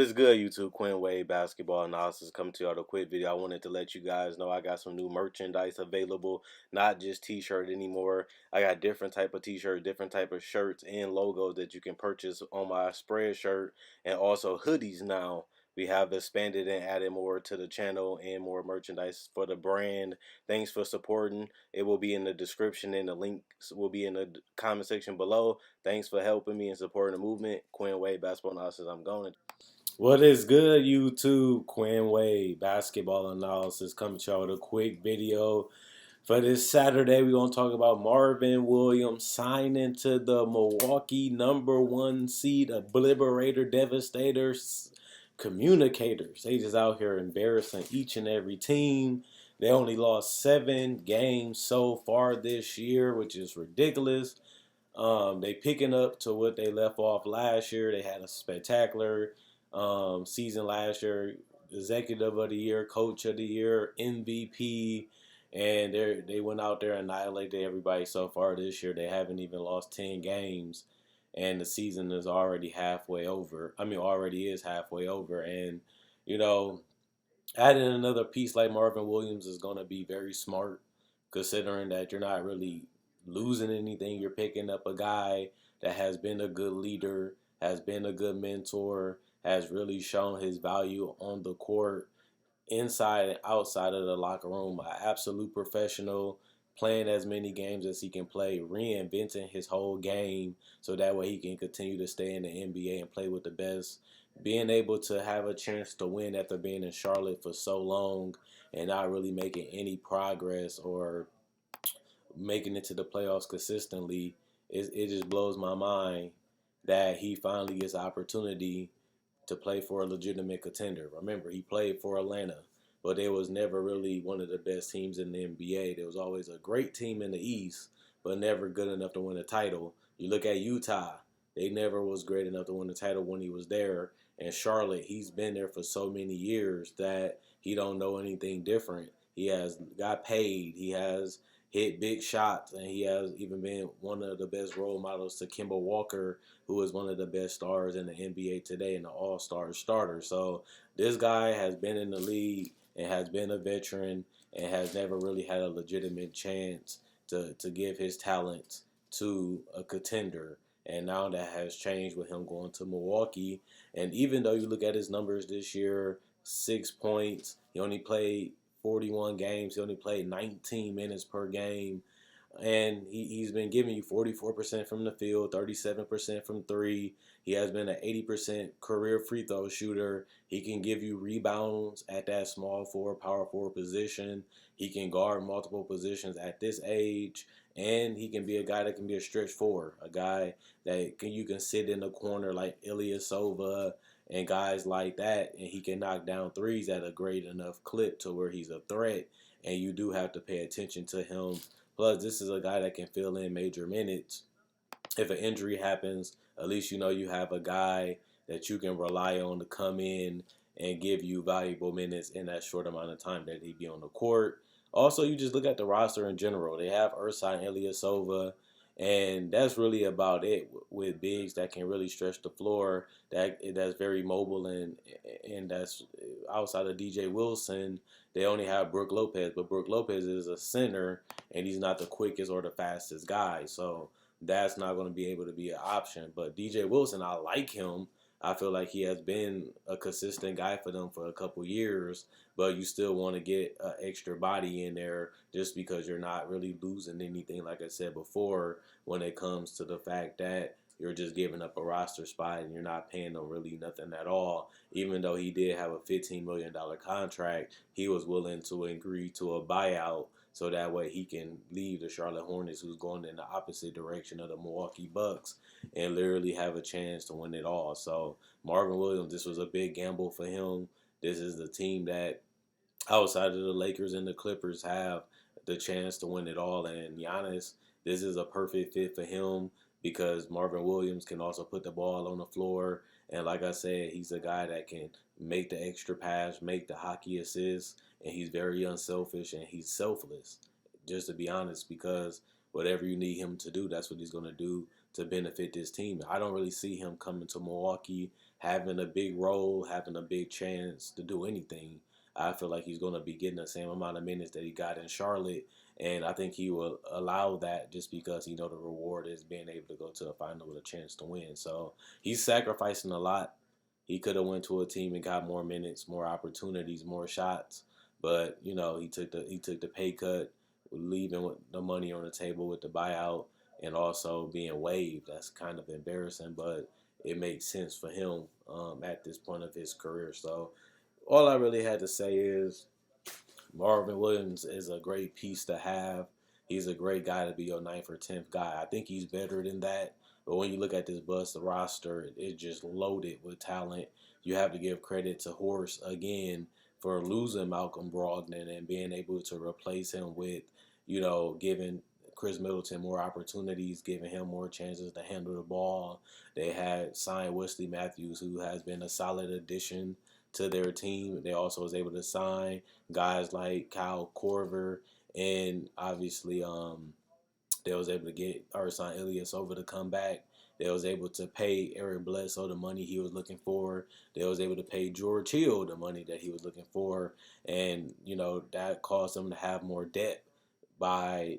is good, YouTube? Quinn Wade Basketball Analysis coming to you with a quick video. I wanted to let you guys know I got some new merchandise available, not just t-shirt anymore. I got different type of t-shirt, different type of shirts and logos that you can purchase on my spread shirt, and also hoodies now. We have expanded and added more to the channel and more merchandise for the brand. Thanks for supporting. It will be in the description and the links will be in the comment section below. Thanks for helping me and supporting the movement. Quinn Wade Basketball Analysis. I'm going. What is good, YouTube? Quinn Wade Basketball Analysis coming to y'all with a quick video. For this Saturday, we're going to talk about Marvin Williams signing to the Milwaukee #1 seed, obliterator, devastators, communicators. They just out here embarrassing each and every team. They only lost 7 games so far this year, which is ridiculous. They picking up to what they left off last year. They had a spectacular season last year. Executive of the Year, Coach of the Year, MVP, and they went out there and annihilated everybody so far this year. They haven't even lost 10 games, and the season is already halfway over. Already is halfway over, and you know, adding another piece like Marvin Williams is going to be very smart, considering that you're not really losing anything. You're picking up a guy that has been a good leader, has been a good mentor, has really shown his value on the court, inside and outside of the locker room. An absolute professional, playing as many games as he can play, reinventing his whole game so that way he can continue to stay in the NBA and play with the best. Being able to have a chance to win after being in Charlotte for so long and not really making any progress or making it to the playoffs consistently, it just blows my mind that he finally gets the opportunity to play for a legitimate contender. Remember, he played for Atlanta, but it was never really one of the best teams in the NBA. There was always a great team in the East, but never good enough to win a title. You look at Utah, they never was great enough to win the title when he was there. And Charlotte, he's been there for so many years that he don't know anything different. He has got paid. He has hit big shots, and he has even been one of the best role models to Kemba Walker, who is one of the best stars in the NBA today and an all-star starter. So this guy has been in the league and has been a veteran and has never really had a legitimate chance to give his talents to a contender. And now that has changed with him going to Milwaukee. And even though you look at his numbers this year, 6 points, he only played 41 games. He only played 19 minutes per game. And he's been giving you 44% from the field, 37% from three. He has been an 80% career free throw shooter. He can give you rebounds at that small forward, power forward position. He can guard multiple positions at this age. And he can be a guy that can be a stretch forward, a guy that you can sit in the corner like Ilyasova and guys like that, and he can knock down threes at a great enough clip to where he's a threat, and you do have to pay attention to him. Plus, this is a guy that can fill in major minutes. If an injury happens, at least you know you have a guy that you can rely on to come in and give you valuable minutes in that short amount of time that he be on the court. Also, you just look at the roster in general. They have Ersan Ilyasova, and that's really about it with bigs that can really stretch the floor. That's very mobile and that's outside of DJ Wilson. They only have Brook Lopez, but Brook Lopez is a center, and he's not the quickest or the fastest guy. So that's not going to be able to be an option. But DJ Wilson, I like him. I feel like he has been a consistent guy for them for a couple years, but you still want to get an extra body in there just because you're not really losing anything, like I said before, when it comes to the fact that you're just giving up a roster spot and you're not paying them really nothing at all. Even though he did have a $15 million contract, he was willing to agree to a buyout so that way he can leave the Charlotte Hornets, who's going in the opposite direction of the Milwaukee Bucks, and literally have a chance to win it all. So Marvin Williams, this was a big gamble for him. This is the team that, outside of the Lakers and the Clippers, have the chance to win it all. And Giannis, this is a perfect fit for him because Marvin Williams can also put the ball on the floor. And like I said, he's a guy that can make the extra pass, make the hockey assist, and he's very unselfish and he's selfless, just to be honest, because whatever you need him to do, that's what he's going to do to benefit this team. I don't really see him coming to Milwaukee having a big role, having a big chance to do anything. I feel like he's going to be getting the same amount of minutes that he got in Charlotte, and I think he will allow that just because he know the reward is being able to go to the final with a chance to win. So he's sacrificing a lot. He could have went to a team and got more minutes, more opportunities, more shots, but he took the pay cut, leaving with the money on the table with the buyout, and also being waived. That's kind of embarrassing, but it makes sense for him at this point of his career. So all I really had to say is Marvin Williams is a great piece to have. He's a great guy to be your ninth or 10th guy. I think he's better than that. But when you look at this bust roster, it's just loaded with talent. You have to give credit to Horst again for losing Malcolm Brogdon and being able to replace him with, giving Chris Middleton more opportunities, giving him more chances to handle the ball. They had signed Wesley Matthews, who has been a solid addition to their team. They also was able to sign guys like Kyle Korver, and obviously they was able to get Ersan Ilyasova to come back. They was able to pay Eric Bledsoe the money he was looking for. They was able to pay George Hill the money that he was looking for, and that caused them to have more depth by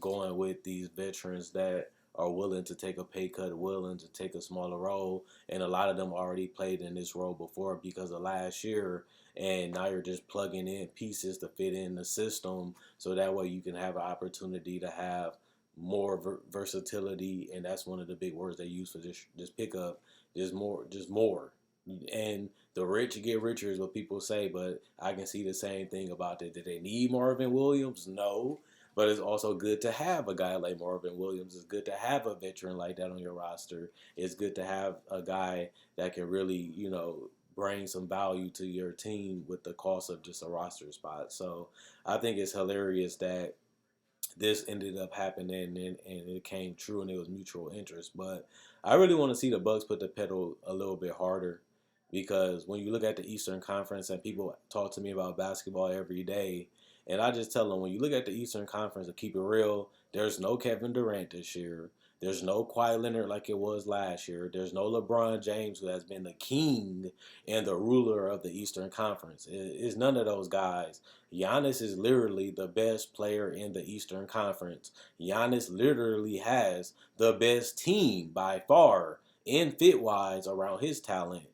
going with these veterans that are willing to take a pay cut, willing to take a smaller role, and a lot of them already played in this role before because of last year, and now you're just plugging in pieces to fit in the system, so that way you can have an opportunity to have more versatility, and that's one of the big words they use for this pickup. Just more, and the rich get richer is what people say, but I can see the same thing about that. Did they need Marvin Williams? No. But it's also good to have a guy like Marvin Williams. It's good to have a veteran like that on your roster. It's good to have a guy that can really, bring some value to your team with the cost of just a roster spot. So I think it's hilarious that this ended up happening and it came true and it was mutual interest. But I really want to see the Bucks put the pedal a little bit harder, because when you look at the Eastern Conference, and people talk to me about basketball every day, and I just tell them, when you look at the Eastern Conference, to keep it real, there's no Kevin Durant this year. There's no Kawhi Leonard like it was last year. There's no LeBron James, who has been the king and the ruler of the Eastern Conference. It's none of those guys. Giannis is literally the best player in the Eastern Conference. Giannis literally has the best team by far, in fit-wise, around his talent,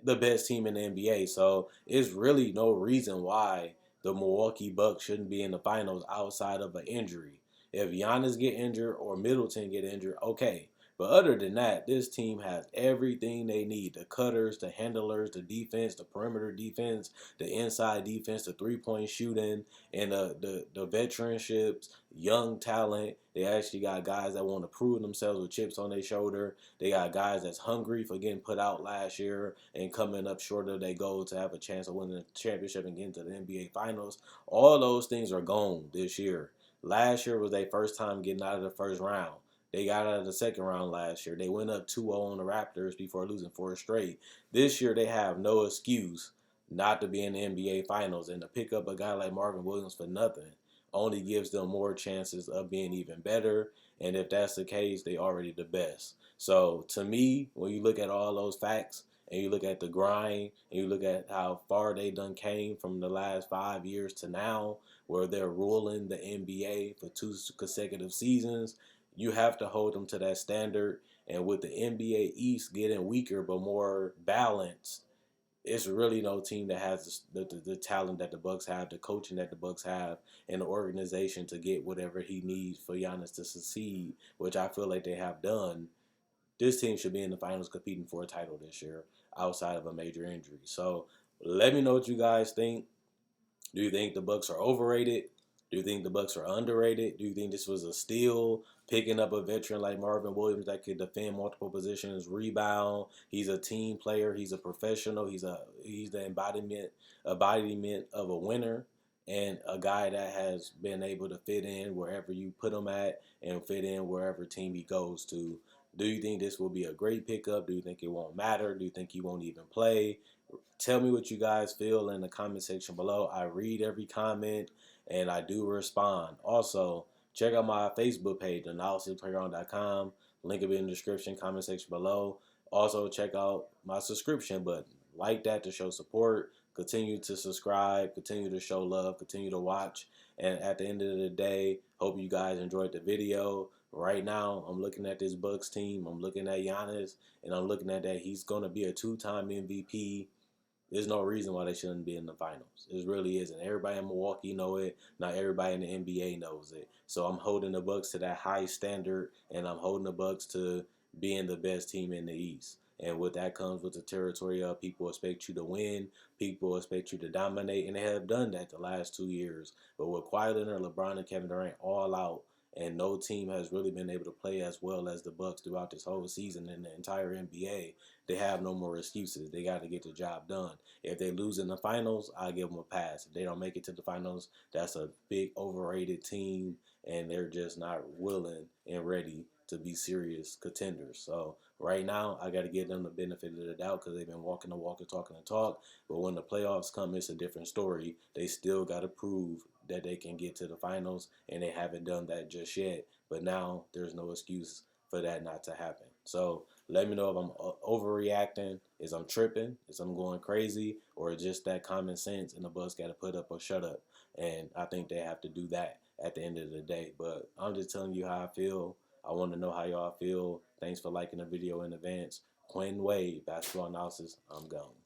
the best team in the NBA. So it's really no reason why the Milwaukee Bucks shouldn't be in the finals outside of an injury. If Giannis get injured or Middleton get injured, okay. But other than that, this team has everything they need. The cutters, the handlers, the defense, the perimeter defense, the inside defense, the three-point shooting, and the veteranships, young talent. They actually got guys that want to prove themselves with chips on their shoulder. They got guys that's hungry for getting put out last year and coming up short of their goal to have a chance of winning the championship and getting to the NBA Finals. All those things are gone this year. Last year was their first time getting out of the first round. They got out of the second round last year. They went up 2-0 on the Raptors before losing 4 straight. This year they have no excuse not to be in the NBA Finals, and to pick up a guy like Marvin Williams for nothing only gives them more chances of being even better. And if that's the case, they already the best. So to me, when you look at all those facts and you look at the grind and you look at how far they done came from the last 5 years to now, where they're ruling the NBA for 2 consecutive seasons, you have to hold them to that standard. And with the NBA East getting weaker but more balanced, it's really no team that has the talent that the Bucks have, the coaching that the Bucks have, and the organization to get whatever he needs for Giannis to succeed, which I feel like they have done. This team should be in the finals competing for a title this year outside of a major injury. So let me know what you guys think. Do you think the Bucks are overrated? Do you think the Bucks are underrated? Do you think this was a steal, picking up a veteran like Marvin Williams that could defend multiple positions, rebound? He's a team player. He's a professional. He's the embodiment of a winner, and a guy that has been able to fit in wherever you put him at and fit in wherever team he goes to. Do you think this will be a great pickup? Do you think it won't matter? Do you think he won't even play? Tell me what you guys feel in the comment section below. I read every comment and I do respond. Also, check out my Facebook page, analysisplayground.com. Link will be in the description, comment section below. Also, check out my subscription button. Like that to show support. Continue to subscribe. Continue to show love. Continue to watch. And at the end of the day, hope you guys enjoyed the video. Right now, I'm looking at this Bucks team. I'm looking at Giannis, and I'm looking at that he's going to be a two-time MVP. There's no reason why they shouldn't be in the finals. It really isn't. Everybody in Milwaukee know it. Not everybody in the NBA knows it. So I'm holding the Bucks to that high standard, and I'm holding the Bucks to being the best team in the East. And with that comes with the territory of people expect you to win, people expect you to dominate, and they have done that the last 2 years. But with Kawhi Leonard, LeBron, and Kevin Durant all out, and no team has really been able to play as well as the Bucks throughout this whole season in the entire NBA. They have no more excuses. They got to get the job done. If they lose in the finals, I give them a pass. If they don't make it to the finals, that's a big overrated team, and they're just not willing and ready to be serious contenders. So right now, I got to give them the benefit of the doubt because they've been walking the walk and talking the talk. But when the playoffs come, it's a different story. They still got to prove that they can get to the finals, and they haven't done that just yet. But now there's no excuse for that not to happen. So let me know if I'm overreacting, is I'm tripping, is I'm going crazy, or just that common sense and the Bucks got to put up or shut up. And I think they have to do that at the end of the day. But I'm just telling you how I feel. I want to know how y'all feel. Thanks for liking the video in advance. Quinn Wade, Basketball Analysis. I'm gone.